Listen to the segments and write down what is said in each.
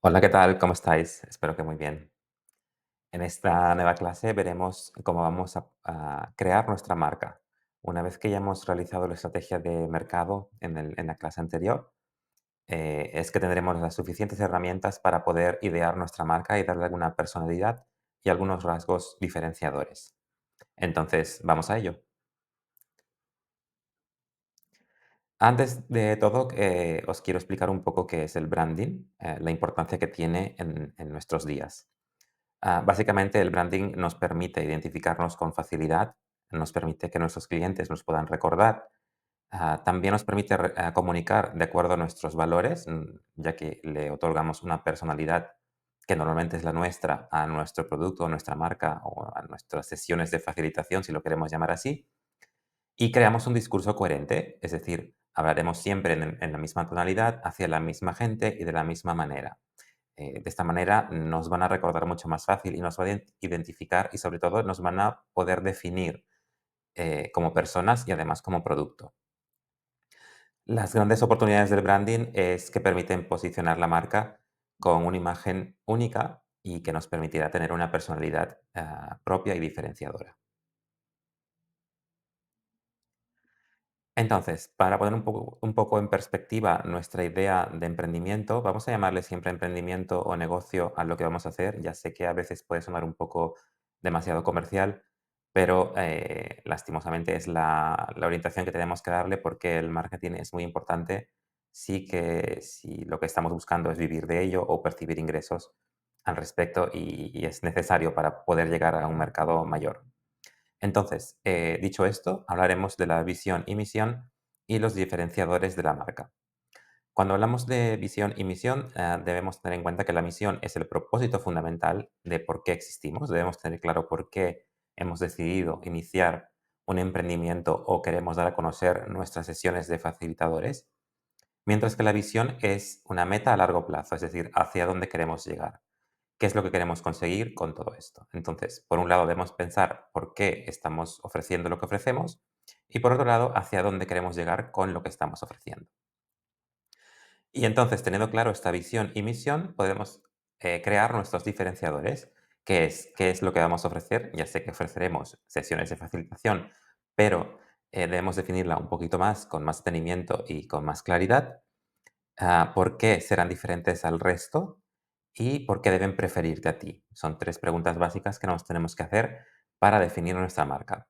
Hola, ¿qué tal? ¿Cómo estáis? Espero que muy bien. En esta nueva clase veremos cómo vamos a crear nuestra marca. Una vez que ya hemos realizado la estrategia de mercado en la clase anterior, es que tendremos las suficientes herramientas para poder idear nuestra marca y darle alguna personalidad y algunos rasgos diferenciadores. Entonces, vamos a ello. Antes de todo, os quiero explicar un poco qué es el branding, la importancia que tiene en nuestros días. Básicamente, el branding nos permite identificarnos con facilidad, nos permite que nuestros clientes nos puedan recordar. También nos permite comunicar de acuerdo a nuestros valores, ya que le otorgamos una personalidad que normalmente es la nuestra a nuestro producto, a nuestra marca o a nuestras sesiones de facilitación, si lo queremos llamar así. Y creamos un discurso coherente, es decir, hablaremos siempre en la misma tonalidad, hacia la misma gente y de la misma manera. De esta manera nos van a recordar mucho más fácil y nos van a identificar y sobre todo nos van a poder definir como personas y además como producto. Las grandes oportunidades del branding es que permiten posicionar la marca con una imagen única y que nos permitirá tener una personalidad propia y diferenciadora. Entonces, para poner un poco en perspectiva nuestra idea de emprendimiento, vamos a llamarle siempre emprendimiento o negocio a lo que vamos a hacer. Ya sé que a veces puede sonar un poco demasiado comercial, pero lastimosamente es la orientación que tenemos que darle porque el marketing es muy importante. Sí que si lo que estamos buscando es vivir de ello o percibir ingresos al respecto y es necesario para poder llegar a un mercado mayor. Entonces, dicho esto, hablaremos de la visión y misión y los diferenciadores de la marca. Cuando hablamos de visión y misión, debemos tener en cuenta que la misión es el propósito fundamental de por qué existimos. Debemos tener claro por qué hemos decidido iniciar un emprendimiento o queremos dar a conocer nuestras sesiones de facilitadores, mientras que la visión es una meta a largo plazo, es decir, hacia dónde queremos llegar. ¿Qué es lo que queremos conseguir con todo esto? Entonces, por un lado, debemos pensar por qué estamos ofreciendo lo que ofrecemos y por otro lado, hacia dónde queremos llegar con lo que estamos ofreciendo. Y entonces, teniendo claro esta visión y misión, podemos crear nuestros diferenciadores, qué es lo que vamos a ofrecer. Ya sé que ofreceremos sesiones de facilitación, pero debemos definirla un poquito más, con más detenimiento y con más claridad. ¿Por qué serán diferentes al resto? ¿Y por qué deben preferirte a ti? Son tres preguntas básicas que nos tenemos que hacer para definir nuestra marca.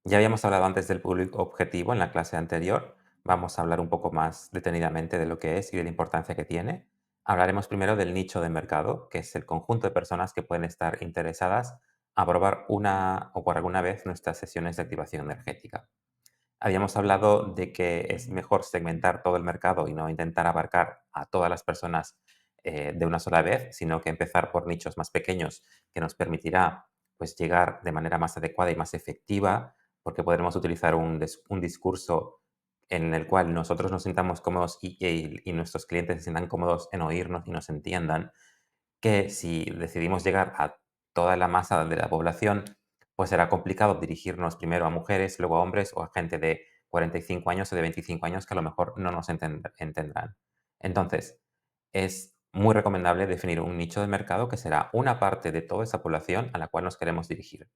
Ya habíamos hablado antes del público objetivo en la clase anterior. Vamos a hablar un poco más detenidamente de lo que es y de la importancia que tiene. Hablaremos primero del nicho de mercado, que es el conjunto de personas que pueden estar interesadas a probar una o por alguna vez nuestras sesiones de activación energética. Habíamos hablado de que es mejor segmentar todo el mercado y no intentar abarcar a todas las personas de una sola vez, sino que empezar por nichos más pequeños que nos permitirá pues, llegar de manera más adecuada y más efectiva, porque podremos utilizar un discurso en el cual nosotros nos sintamos cómodos y nuestros clientes se sientan cómodos en oírnos y nos entiendan, que si decidimos llegar a toda la masa de la población, pues será complicado dirigirnos primero a mujeres, luego a hombres o a gente de 45 años o de 25 años que a lo mejor no nos entenderán. Entonces, es muy recomendable definir un nicho de mercado que será una parte de toda esa población a la cual nos queremos dirigir.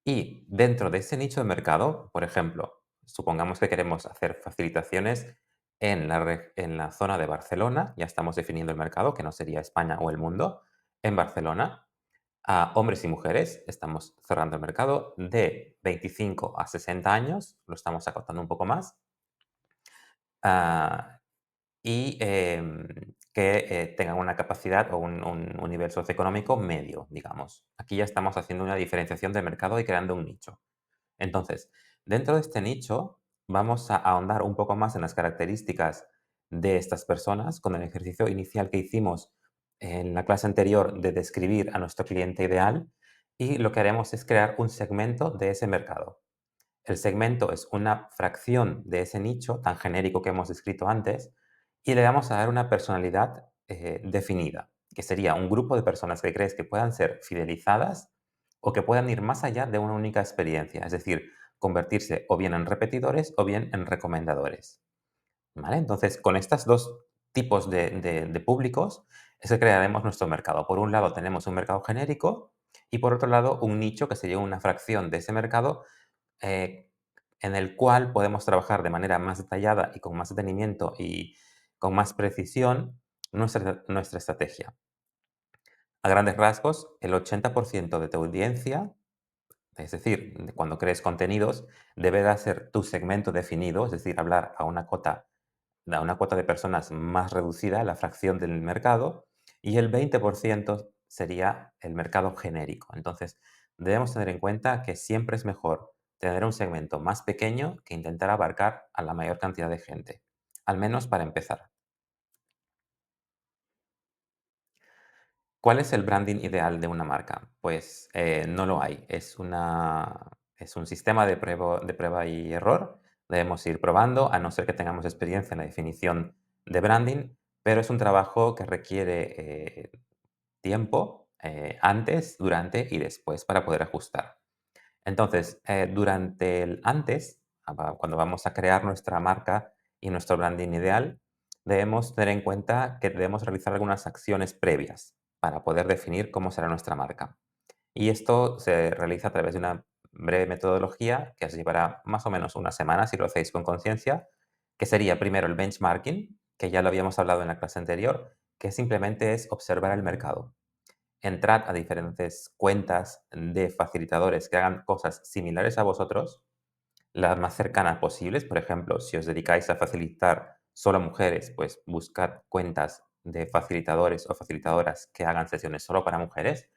Y dentro de ese nicho de mercado, por ejemplo, supongamos que queremos hacer facilitaciones en la zona de Barcelona, ya estamos definiendo el mercado, que no sería España o el mundo, en Barcelona, a hombres y mujeres, estamos cerrando el mercado de 25 a 60 años, lo estamos acotando un poco más, ah, y que tengan una capacidad o un nivel socioeconómico medio, digamos. Aquí ya estamos haciendo una diferenciación de mercado y creando un nicho. Entonces, dentro de este nicho, vamos a ahondar un poco más en las características de estas personas con el ejercicio inicial que hicimos en la clase anterior de describir a nuestro cliente ideal y lo que haremos es crear un segmento de ese mercado. El segmento es una fracción de ese nicho tan genérico que hemos descrito antes y le vamos a dar una personalidad definida, que sería un grupo de personas que crees que puedan ser fidelizadas o que puedan ir más allá de una única experiencia, es decir, convertirse o bien en repetidores o bien en recomendadores. ¿Vale? Entonces, con estas dos tipos de públicos, es que crearemos nuestro mercado. Por un lado tenemos un mercado genérico y por otro lado un nicho que sería una fracción de ese mercado eh, en el cual podemos trabajar de manera más detallada y con más detenimiento y con más precisión nuestra estrategia. A grandes rasgos, el 80% de tu audiencia, es decir, cuando crees contenidos, deberá ser tu segmento definido, es decir, hablar a una cuota de personas más reducida, la fracción del mercado, y el 20% sería el mercado genérico. Entonces, debemos tener en cuenta que siempre es mejor tener un segmento más pequeño que intentar abarcar a la mayor cantidad de gente, al menos para empezar. ¿Cuál es el branding ideal de una marca? Pues no lo hay. Es un sistema de prueba y error. Debemos ir probando, a no ser que tengamos experiencia en la definición de branding, pero es un trabajo que requiere tiempo antes, durante y después para poder ajustar. Entonces, durante el antes, cuando vamos a crear nuestra marca y nuestro branding ideal, debemos tener en cuenta que debemos realizar algunas acciones previas para poder definir cómo será nuestra marca. Y esto se realiza a través de una breve metodología que os llevará más o menos una semana si lo hacéis con conciencia, que sería primero el benchmarking, que ya lo habíamos hablado en la clase anterior, que simplemente es observar el mercado. Entrad a diferentes cuentas de facilitadores que hagan cosas similares a vosotros, las más cercanas posibles. Por ejemplo, si os dedicáis a facilitar solo a mujeres, pues buscad cuentas de facilitadores o facilitadoras que hagan sesiones solo para mujeres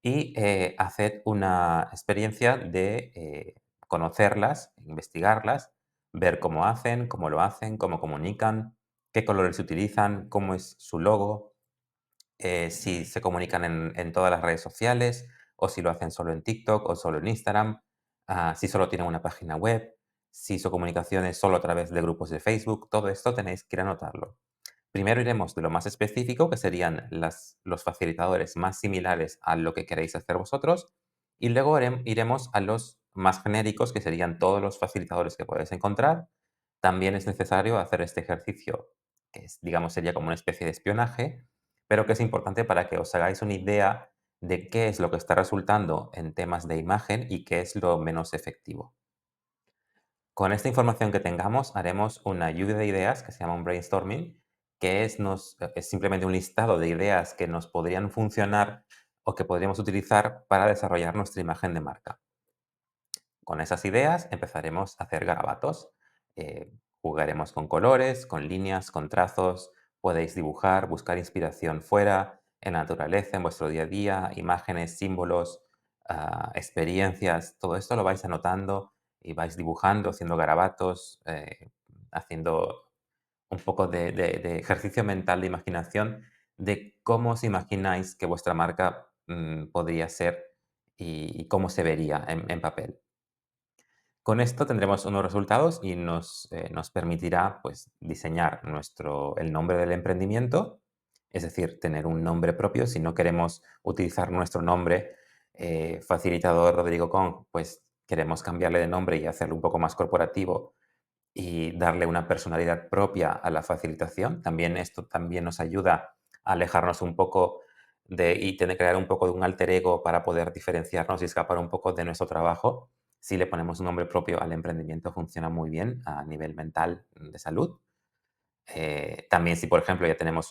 y haced una experiencia de conocerlas, investigarlas, ver cómo hacen, cómo lo hacen, cómo comunican, qué colores utilizan, cómo es su logo, si se comunican en todas las redes sociales o si lo hacen solo en TikTok o solo en Instagram, si solo tienen una página web, si su comunicación es solo a través de grupos de Facebook, todo esto tenéis que ir a anotarlo. Primero iremos de lo más específico, que serían los facilitadores más similares a lo que queréis hacer vosotros, y luego iremos a los más genéricos, que serían todos los facilitadores que podéis encontrar. También es necesario hacer este ejercicio, que es, digamos, sería como una especie de espionaje, pero que es importante para que os hagáis una idea de qué es lo que está resultando en temas de imagen y qué es lo menos efectivo. Con esta información que tengamos, haremos una lluvia de ideas que se llama un brainstorming, que es simplemente un listado de ideas que nos podrían funcionar o que podríamos utilizar para desarrollar nuestra imagen de marca. Con esas ideas empezaremos a hacer garabatos. Eh, Jugaremos con colores, con líneas, con trazos. Podéis dibujar, buscar inspiración fuera, en la naturaleza, en vuestro día a día, imágenes, símbolos, experiencias. Todo esto lo vais anotando y vais dibujando, haciendo garabatos, haciendo un poco de ejercicio mental de imaginación de cómo os imagináis que vuestra marca podría ser y cómo se vería en papel. Con esto tendremos unos resultados y nos permitirá pues, diseñar el nombre del emprendimiento, es decir, tener un nombre propio. Si no queremos utilizar nuestro nombre, facilitador Rodrigo Kong, pues queremos cambiarle de nombre y hacerlo un poco más corporativo y darle una personalidad propia a la facilitación. También esto también nos ayuda a alejarnos un poco y tener crear un poco de un alter ego para poder diferenciarnos y escapar un poco de nuestro trabajo. Si le ponemos un nombre propio al emprendimiento, funciona muy bien a nivel mental de salud. También si, por ejemplo, ya tenemos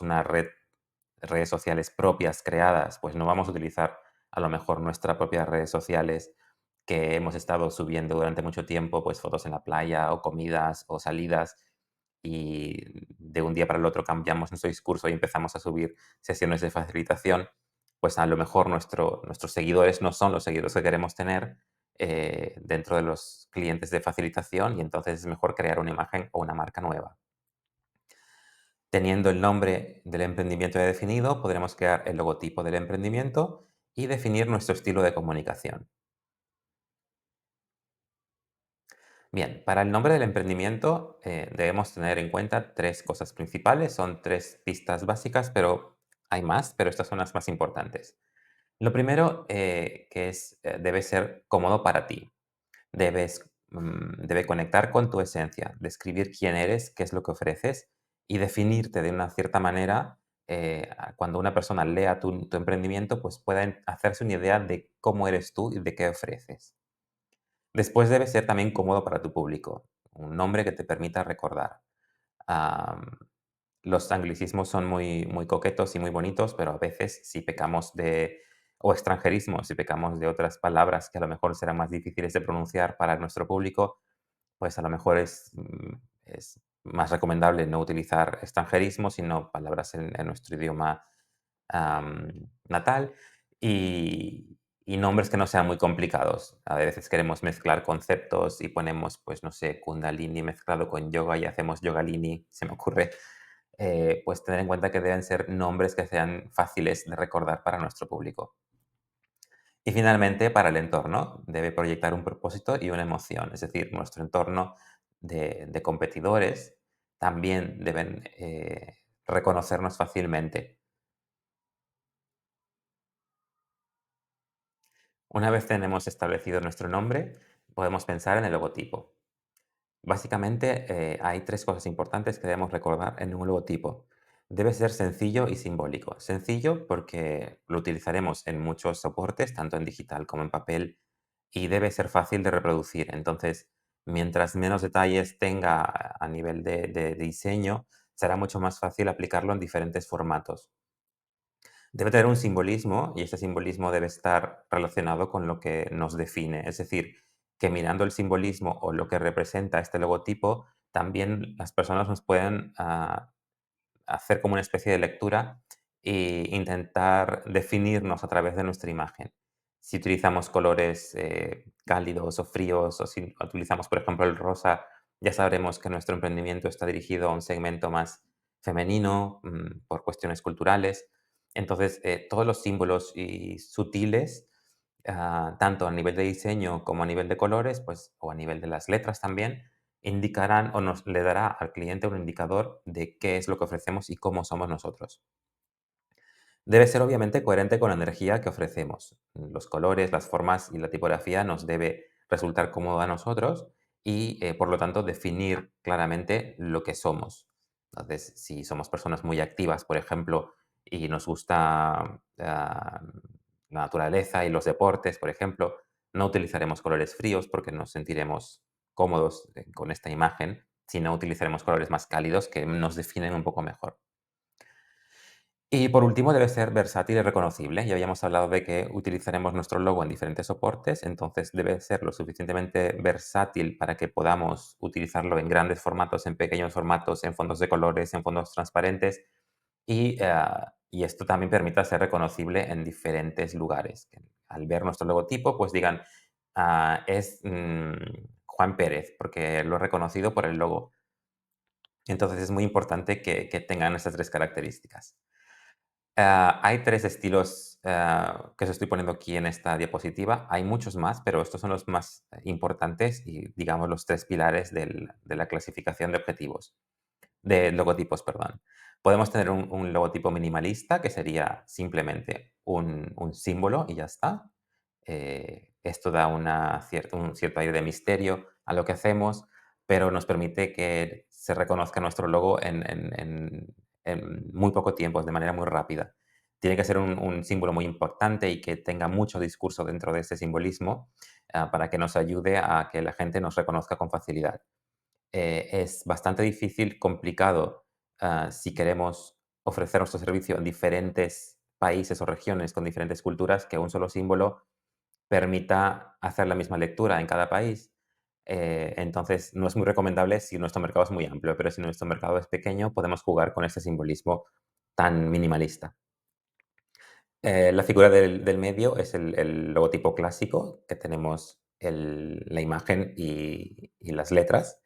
redes sociales propias creadas, pues no vamos a utilizar a lo mejor nuestras propias redes sociales que hemos estado subiendo durante mucho tiempo, pues fotos en la playa o comidas o salidas y de un día para el otro cambiamos nuestro discurso y empezamos a subir sesiones de facilitación, pues a lo mejor nuestros seguidores no son los seguidores que queremos tener dentro de los clientes de facilitación y entonces es mejor crear una imagen o una marca nueva. Teniendo el nombre del emprendimiento ya definido, podremos crear el logotipo del emprendimiento y definir nuestro estilo de comunicación. Bien, para el nombre del emprendimiento debemos tener en cuenta tres cosas principales. Son tres pistas básicas, pero hay más, pero estas son las más importantes. Lo primero debe ser cómodo para ti. Debe conectar con tu esencia, describir quién eres, qué es lo que ofreces y definirte de una cierta manera, cuando una persona lea tu emprendimiento, pues pueda hacerse una idea de cómo eres tú y de qué ofreces. Después debe ser también cómodo para tu público, un nombre que te permita recordar. Am, los anglicismos son muy coquetos y muy bonitos, pero a veces si pecamos de o extranjerismos, si pecamos de otras palabras que a lo mejor serán más difíciles de pronunciar para nuestro público, pues a lo mejor es más recomendable no utilizar extranjerismos, sino palabras en nuestro idioma natal y nombres que no sean muy complicados. A veces queremos mezclar conceptos y ponemos, pues no sé, Kundalini mezclado con yoga y hacemos Yogalini, se me ocurre. Pues tener en cuenta que deben ser nombres que sean fáciles de recordar para nuestro público. Y finalmente, para el entorno, debe proyectar un propósito y una emoción. Es decir, nuestro entorno de competidores también deben reconocernos fácilmente. Una vez tenemos establecido nuestro nombre, podemos pensar en el logotipo. Básicamente, hay tres cosas importantes que debemos recordar en un logotipo. Debe ser sencillo y simbólico. Sencillo porque lo utilizaremos en muchos soportes, tanto en digital como en papel, y debe ser fácil de reproducir. Entonces, mientras menos detalles tenga a nivel de diseño, será mucho más fácil aplicarlo en diferentes formatos. Debe tener un simbolismo y ese simbolismo debe estar relacionado con lo que nos define. Es decir, que mirando el simbolismo o lo que representa este logotipo, también las personas nos pueden hacer como una especie de lectura e intentar definirnos a través de nuestra imagen. Si utilizamos colores cálidos o fríos o si utilizamos, por ejemplo, el rosa, ya sabremos que nuestro emprendimiento está dirigido a un segmento más femenino por cuestiones culturales. Entonces, todos los símbolos y sutiles, tanto a nivel de diseño como a nivel de colores, pues, o a nivel de las letras también, indicarán o nos le dará al cliente un indicador de qué es lo que ofrecemos y cómo somos nosotros. Debe ser obviamente coherente con la energía que ofrecemos. Los colores, las formas y la tipografía nos debe resultar cómodo a nosotros y, por lo tanto, definir claramente lo que somos. Entonces, si somos personas muy activas, por ejemplo, y nos gusta la naturaleza y los deportes, por ejemplo, no utilizaremos colores fríos porque nos sentiremos cómodos con esta imagen, sino utilizaremos colores más cálidos que nos definen un poco mejor. Y por último, debe ser versátil y reconocible. Ya habíamos hablado de que utilizaremos nuestro logo en diferentes soportes, entonces debe ser lo suficientemente versátil para que podamos utilizarlo en grandes formatos, en pequeños formatos, en fondos de colores, en fondos transparentes y esto también permite ser reconocible en diferentes lugares. Que al ver nuestro logotipo, pues digan, es Juan Pérez, porque lo he reconocido por el logo. Entonces es muy importante que tengan esas tres características. Hay 3 estilos, que os estoy poniendo aquí en esta diapositiva. Hay muchos más, pero estos son los más importantes y, digamos, los 3 pilares de la clasificación de objetivos, de logotipos, perdón. Podemos tener un logotipo minimalista, que sería simplemente un símbolo y ya está. Esto da un cierto aire de misterio a lo que hacemos, pero nos permite que se reconozca nuestro logo en muy poco tiempo, de manera muy rápida. Tiene que ser un símbolo muy importante y que tenga mucho discurso dentro de ese simbolismo, para que nos ayude a que la gente nos reconozca con facilidad. Es bastante difícil, complicado, si queremos ofrecer nuestro servicio en diferentes países o regiones con diferentes culturas, que un solo símbolo permita hacer la misma lectura en cada país. Entonces, no es muy recomendable si nuestro mercado es muy amplio, pero si nuestro mercado es pequeño, podemos jugar con ese simbolismo tan minimalista. La figura del medio es el logotipo clásico, que tenemos la imagen y las letras.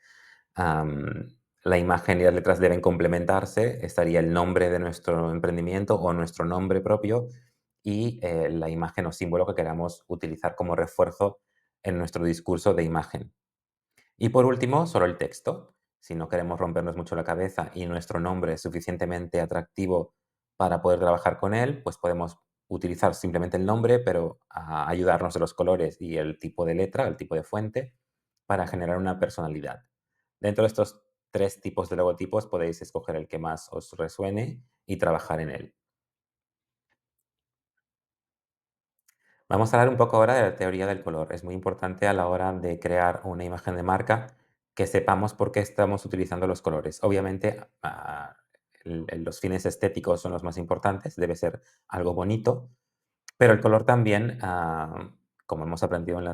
La imagen y las letras deben complementarse. Estaría el nombre de nuestro emprendimiento o nuestro nombre propio y la imagen o símbolo que queramos utilizar como refuerzo en nuestro discurso de imagen. Y por último, solo el texto. Si no queremos rompernos mucho la cabeza y nuestro nombre es suficientemente atractivo para poder trabajar con él, pues podemos utilizar simplemente el nombre, pero ayudarnos de los colores y el tipo de letra, el tipo de fuente, para generar una personalidad. Dentro de estos 3 tipos de logotipos, podéis escoger el que más os resuene y trabajar en él. Vamos a hablar un poco ahora de la teoría del color. Es muy importante a la hora de crear una imagen de marca que sepamos por qué estamos utilizando los colores. Obviamente, los fines estéticos son los más importantes, debe ser algo bonito, pero el color también, como hemos aprendido en,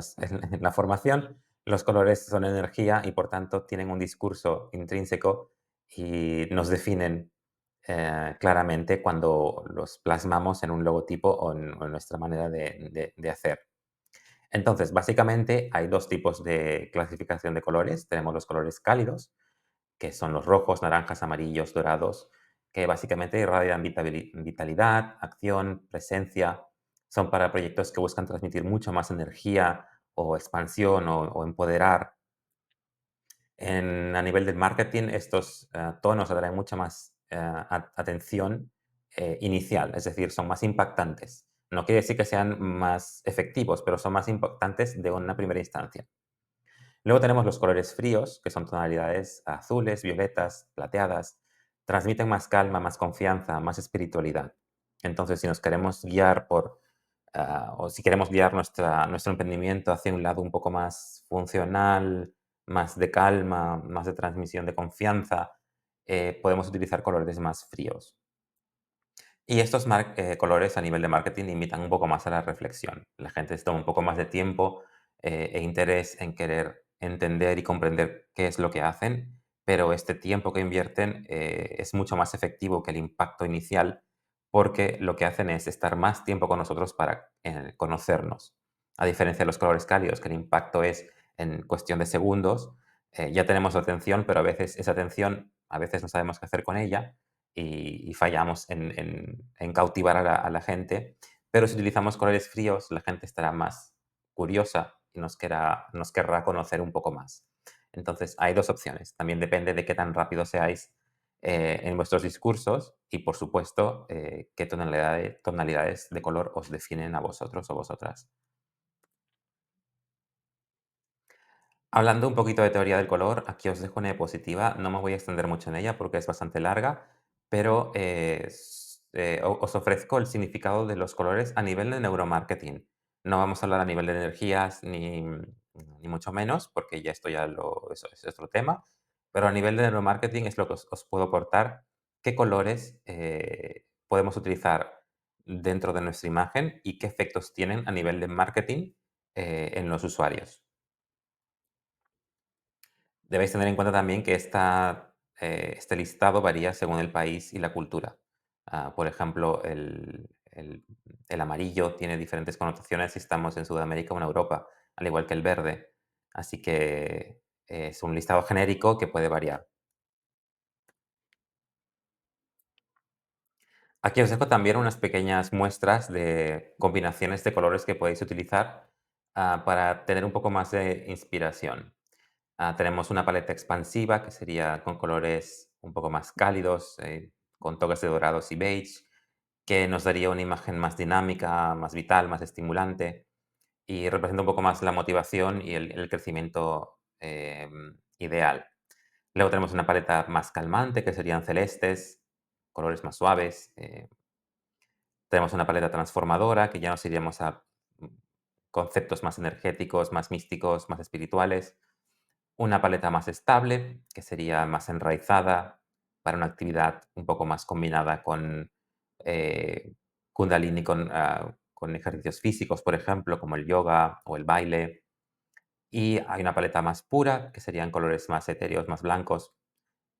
en la formación, los colores son energía y por tanto tienen un discurso intrínseco y nos definen claramente cuando los plasmamos en un logotipo o en nuestra manera de hacer. Entonces, básicamente hay dos tipos de clasificación de colores. Tenemos los colores cálidos, que son los rojos, naranjas, amarillos, dorados, que básicamente irradian vitalidad, acción, presencia. Son para proyectos que buscan transmitir mucho más energía o expansión o empoderar. A nivel del marketing, estos tonos atraen mucha más atención inicial, es decir, son más impactantes. No quiere decir que sean más efectivos, pero son más impactantes de una primera instancia. Luego tenemos los colores fríos, que son tonalidades azules, violetas, plateadas. Transmiten más calma, más confianza, más espiritualidad. Entonces, si nos queremos guiar o si queremos guiar nuestro emprendimiento hacia un lado un poco más funcional, más de calma, más de transmisión de confianza, podemos utilizar colores más fríos. Y estos colores a nivel de marketing invitan un poco más a la reflexión. La gente se toma un poco más de tiempo e interés en querer entender y comprender qué es lo que hacen, pero este tiempo que invierten es mucho más efectivo que el impacto inicial porque lo que hacen es estar más tiempo con nosotros para conocernos. A diferencia de los colores cálidos, que el impacto es en cuestión de segundos, ya tenemos la atención, pero a veces esa atención, a veces no sabemos qué hacer con ella y fallamos en cautivar a la gente. Pero si utilizamos colores fríos, la gente estará más curiosa y nos querrá conocer un poco más. Entonces, hay dos opciones. También depende de qué tan rápido seáis en vuestros discursos y, por supuesto, qué tonalidades de color os definen a vosotros o vosotras. Hablando un poquito de teoría del color, aquí os dejo una diapositiva. No me voy a extender mucho en ella porque es bastante larga, pero os ofrezco el significado de los colores a nivel de neuromarketing. No vamos a hablar a nivel de energías ni mucho menos, porque ya esto eso es otro tema, pero a nivel de neuromarketing es lo que os puedo aportar, qué colores podemos utilizar dentro de nuestra imagen y qué efectos tienen a nivel de marketing en los usuarios. Debéis tener en cuenta también que este listado varía según el país y la cultura. Por ejemplo, el amarillo tiene diferentes connotaciones si estamos en Sudamérica o en Europa, al igual que el verde. Así que es un listado genérico que puede variar. Aquí os dejo también unas pequeñas muestras de combinaciones de colores que podéis utilizar para tener un poco más de inspiración. Tenemos una paleta expansiva, que sería con colores un poco más cálidos, con toques de dorados y beige, que nos daría una imagen más dinámica, más vital, más estimulante y representa un poco más la motivación y el crecimiento ideal. Luego tenemos una paleta más calmante, que serían celestes, colores más suaves. Tenemos una paleta transformadora, que ya nos iríamos a mm, conceptos más energéticos, más místicos, más espirituales. Una paleta más estable, que sería más enraizada para una actividad un poco más combinada con Kundalini, con ejercicios físicos, por ejemplo, como el yoga o el baile. Y hay una paleta más pura, que serían colores más etéreos, más blancos,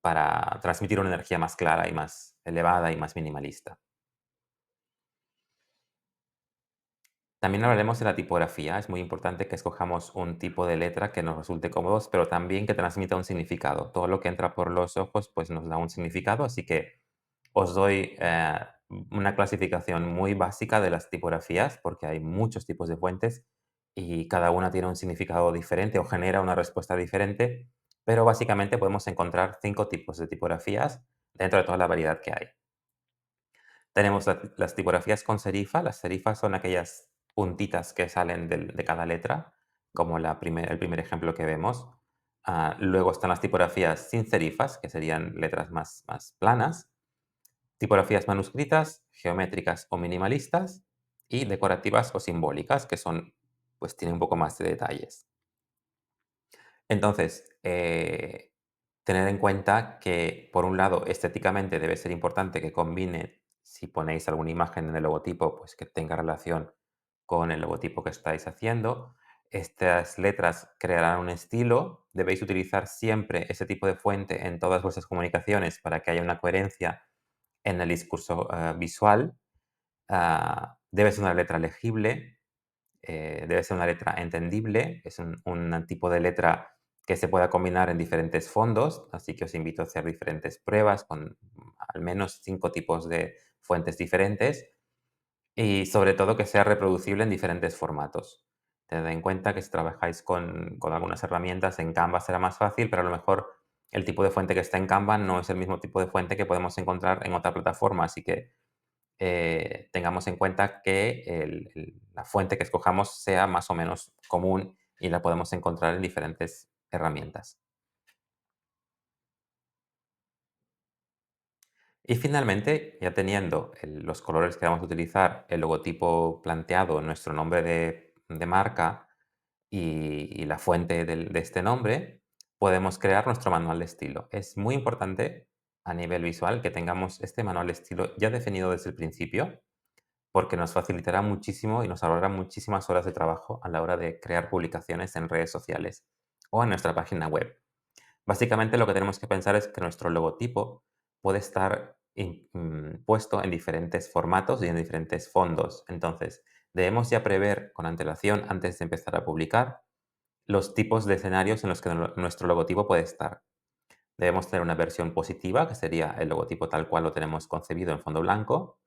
para transmitir una energía más clara y más elevada y más minimalista. También hablaremos de la tipografía. Es muy importante que escojamos un tipo de letra que nos resulte cómodos, pero también que transmita un significado. Todo lo que entra por los ojos, pues nos da un significado, así que os doy una clasificación muy básica de las tipografías, porque hay muchos tipos de fuentes y cada una tiene un significado diferente o genera una respuesta diferente, pero básicamente podemos encontrar 5 tipos de tipografías dentro de toda la variedad que hay. Tenemos las tipografías con serifa. Las serifas son aquellas puntitas que salen de cada letra, como el primer ejemplo que vemos. Luego están las tipografías sin serifas, que serían letras más planas, tipografías manuscritas, geométricas o minimalistas, y decorativas o simbólicas, que son, pues tienen un poco más de detalles. Entonces, tener en cuenta que, por un lado, estéticamente debe ser importante que combine, si ponéis alguna imagen en el logotipo, pues que tenga relación con el logotipo que estáis haciendo. Estas letras crearán un estilo. Debéis utilizar siempre ese tipo de fuente en todas vuestras comunicaciones para que haya una coherencia en el discurso visual. Debe ser una letra legible, debe ser una letra entendible, es un tipo de letra que se pueda combinar en diferentes fondos, así que os invito a hacer diferentes pruebas con al menos 5 tipos de fuentes diferentes y sobre todo que sea reproducible en diferentes formatos. Tened en cuenta que si trabajáis con algunas herramientas, en Canva será más fácil, pero a lo mejor el tipo de fuente que está en Canva no es el mismo tipo de fuente que podemos encontrar en otra plataforma, así que tengamos en cuenta que la fuente que escojamos sea más o menos común y la podemos encontrar en diferentes herramientas. Y finalmente, ya teniendo los colores que vamos a utilizar, el logotipo planteado, nuestro nombre de marca y la fuente de este nombre, podemos crear nuestro manual de estilo. Es muy importante a nivel visual que tengamos este manual de estilo ya definido desde el principio, porque nos facilitará muchísimo y nos ahorrará muchísimas horas de trabajo a la hora de crear publicaciones en redes sociales o en nuestra página web. Básicamente lo que tenemos que pensar es que nuestro logotipo puede estar puesto en diferentes formatos y en diferentes fondos. Entonces, debemos ya prever con antelación, antes de empezar a publicar, los tipos de escenarios en los que nuestro logotipo puede estar. Debemos tener una versión positiva, que sería el logotipo tal cual lo tenemos concebido en fondo blanco.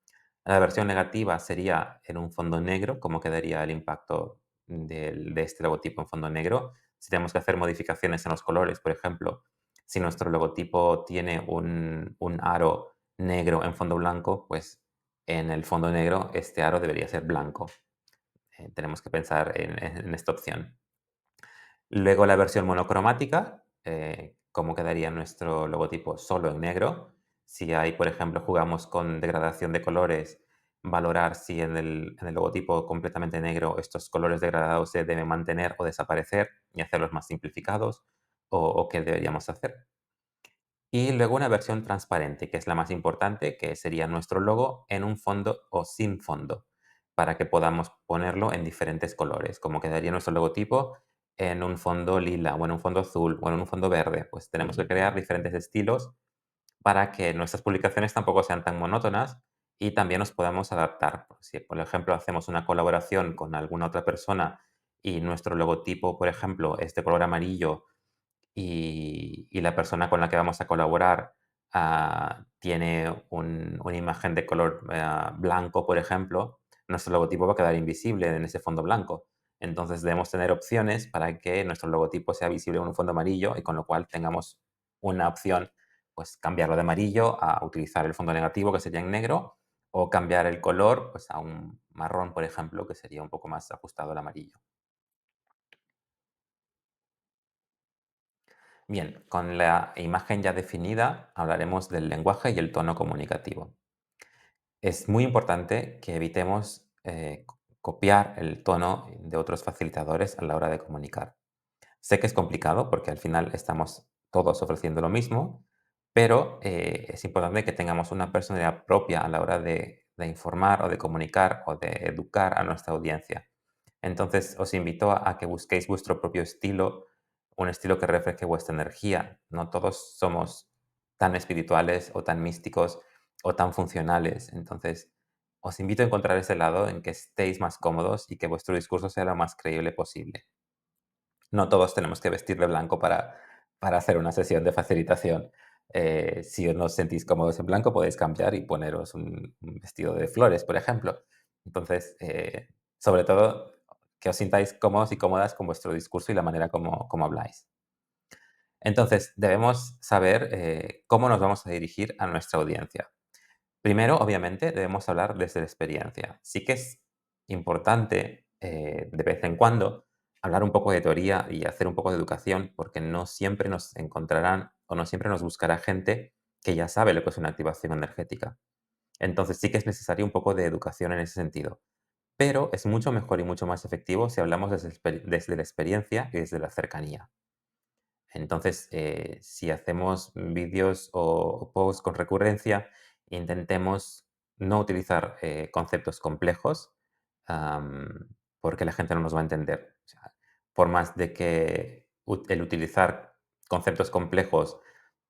La versión negativa sería en un fondo negro, cómo quedaría el impacto de este logotipo en fondo negro. Si tenemos que hacer modificaciones en los colores, por ejemplo, si nuestro logotipo tiene un aro negro en fondo blanco, pues en el fondo negro este aro debería ser blanco. Tenemos que pensar en esta opción. Luego la versión monocromática, cómo quedaría nuestro logotipo solo en negro. Si hay, por ejemplo, jugamos con degradación de colores, valorar si en el logotipo completamente negro estos colores degradados se deben mantener o desaparecer y hacerlos más simplificados o qué deberíamos hacer. Y luego una versión transparente, que es la más importante, que sería nuestro logo en un fondo o sin fondo, para que podamos ponerlo en diferentes colores, como quedaría nuestro logotipo en un fondo lila, o en un fondo azul, o en un fondo verde. Pues tenemos que crear diferentes estilos para que nuestras publicaciones tampoco sean tan monótonas y también nos podamos adaptar. Si, por ejemplo, hacemos una colaboración con alguna otra persona y nuestro logotipo, por ejemplo, es de color amarillo y la persona con la que vamos a colaborar, tiene una imagen de color, blanco, por ejemplo, nuestro logotipo va a quedar invisible en ese fondo blanco. Entonces, debemos tener opciones para que nuestro logotipo sea visible en un fondo amarillo y con lo cual tengamos una opción, pues, cambiarlo de amarillo a utilizar el fondo negativo, que sería en negro, o cambiar el color, pues, a un marrón, por ejemplo, que sería un poco más ajustado al amarillo. Bien, con la imagen ya definida, hablaremos del lenguaje y el tono comunicativo. Es muy importante que evitemos copiar el tono de otros facilitadores a la hora de comunicar. Sé que es complicado porque al final estamos todos ofreciendo lo mismo, pero es importante que tengamos una personalidad propia a la hora de informar o de comunicar o de educar a nuestra audiencia. Entonces, os invito a que busquéis vuestro propio estilo, un estilo que refleje vuestra energía. No todos somos tan espirituales o tan místicos o tan funcionales. Entonces, os invito a encontrar ese lado en que estéis más cómodos y que vuestro discurso sea lo más creíble posible. No todos tenemos que vestir de blanco para hacer una sesión de facilitación. Si no os sentís cómodos en blanco, podéis cambiar y poneros un vestido de flores, por ejemplo. Entonces, sobre todo, que os sintáis cómodos y cómodas con vuestro discurso y la manera como habláis. Entonces, debemos saber cómo nos vamos a dirigir a nuestra audiencia. Primero, obviamente, debemos hablar desde la experiencia. Sí que es importante, de vez en cuando, hablar un poco de teoría y hacer un poco de educación, porque no siempre nos encontrarán o no siempre nos buscará gente que ya sabe lo que es una activación energética. Entonces sí que es necesario un poco de educación en ese sentido. Pero es mucho mejor y mucho más efectivo si hablamos desde la experiencia y desde la cercanía. Entonces, si hacemos vídeos o posts con recurrencia, intentemos no utilizar conceptos complejos, am, porque la gente no nos va a entender. O sea, por más de que el utilizar conceptos complejos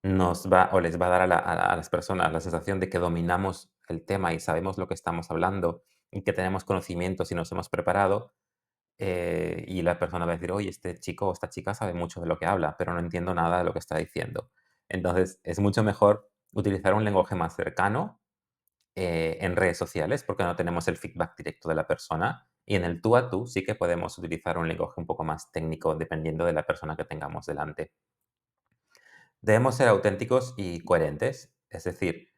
nos va o les va a dar a las personas la sensación de que dominamos el tema y sabemos lo que estamos hablando y que tenemos conocimientos y nos hemos preparado, y la persona va a decir: "Oye, este chico o esta chica sabe mucho de lo que habla, pero no entiendo nada de lo que está diciendo". Entonces, es mucho mejor utilizar un lenguaje más cercano, en redes sociales, porque no tenemos el feedback directo de la persona, y en el tú a tú sí que podemos utilizar un lenguaje un poco más técnico, dependiendo de la persona que tengamos delante. Debemos ser auténticos y coherentes, es decir,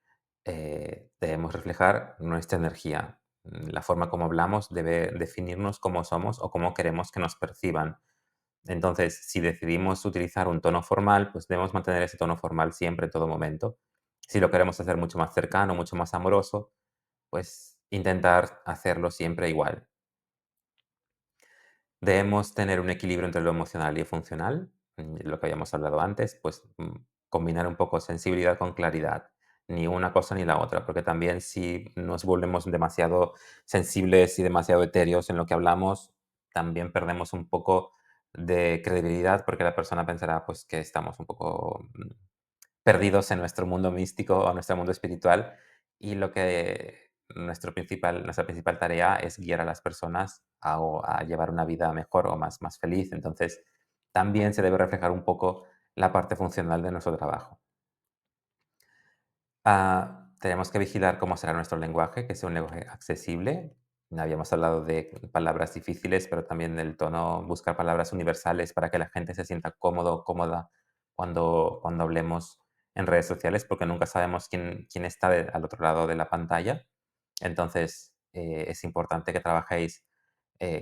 debemos reflejar nuestra energía. La forma como hablamos debe definirnos cómo somos o cómo queremos que nos perciban. Entonces, si decidimos utilizar un tono formal, pues debemos mantener ese tono formal siempre, en todo momento. Si lo queremos hacer mucho más cercano, mucho más amoroso, pues intentar hacerlo siempre igual. Debemos tener un equilibrio entre lo emocional y lo funcional, lo que habíamos hablado antes, pues combinar un poco sensibilidad con claridad, ni una cosa ni la otra, porque también si nos volvemos demasiado sensibles y demasiado etéreos en lo que hablamos, también perdemos un poco de credibilidad porque la persona pensará pues que estamos un poco perdidos en nuestro mundo místico o nuestro mundo espiritual, y lo que nuestra principal tarea es guiar a las personas a llevar una vida mejor o más feliz. Entonces, también se debe reflejar un poco la parte funcional de nuestro trabajo. Tenemos que vigilar cómo será nuestro lenguaje, que sea un lenguaje accesible. Habíamos hablado de palabras difíciles, pero también del tono, buscar palabras universales para que la gente se sienta cómodo, cómoda cuando hablemos en redes sociales, porque nunca sabemos quién está al otro lado de la pantalla. Entonces, es importante que trabajéis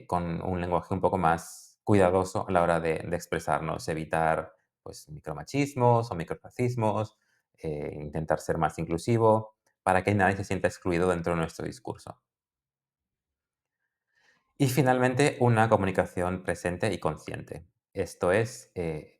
con un lenguaje un poco más cuidadoso a la hora de expresarnos, evitar pues, micromachismos o microracismos, intentar ser más inclusivo, para que nadie se sienta excluido dentro de nuestro discurso. Y finalmente, una comunicación presente y consciente. Esto es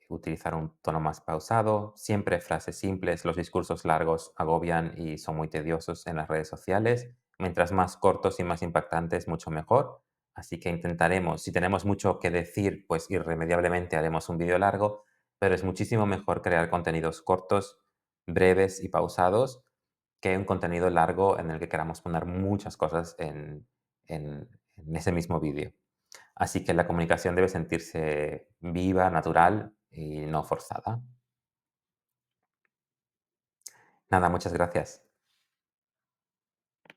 utilizar un tono más pausado, siempre frases simples. Los discursos largos agobian y son muy tediosos en las redes sociales. Mientras más cortos y más impactantes, mucho mejor. Así que intentaremos, si tenemos mucho que decir, pues irremediablemente haremos un vídeo largo, pero es muchísimo mejor crear contenidos cortos, breves y pausados que un contenido largo en el que queramos poner muchas cosas en ese mismo vídeo. Así que la comunicación debe sentirse viva, natural y no forzada. Nada, muchas gracias.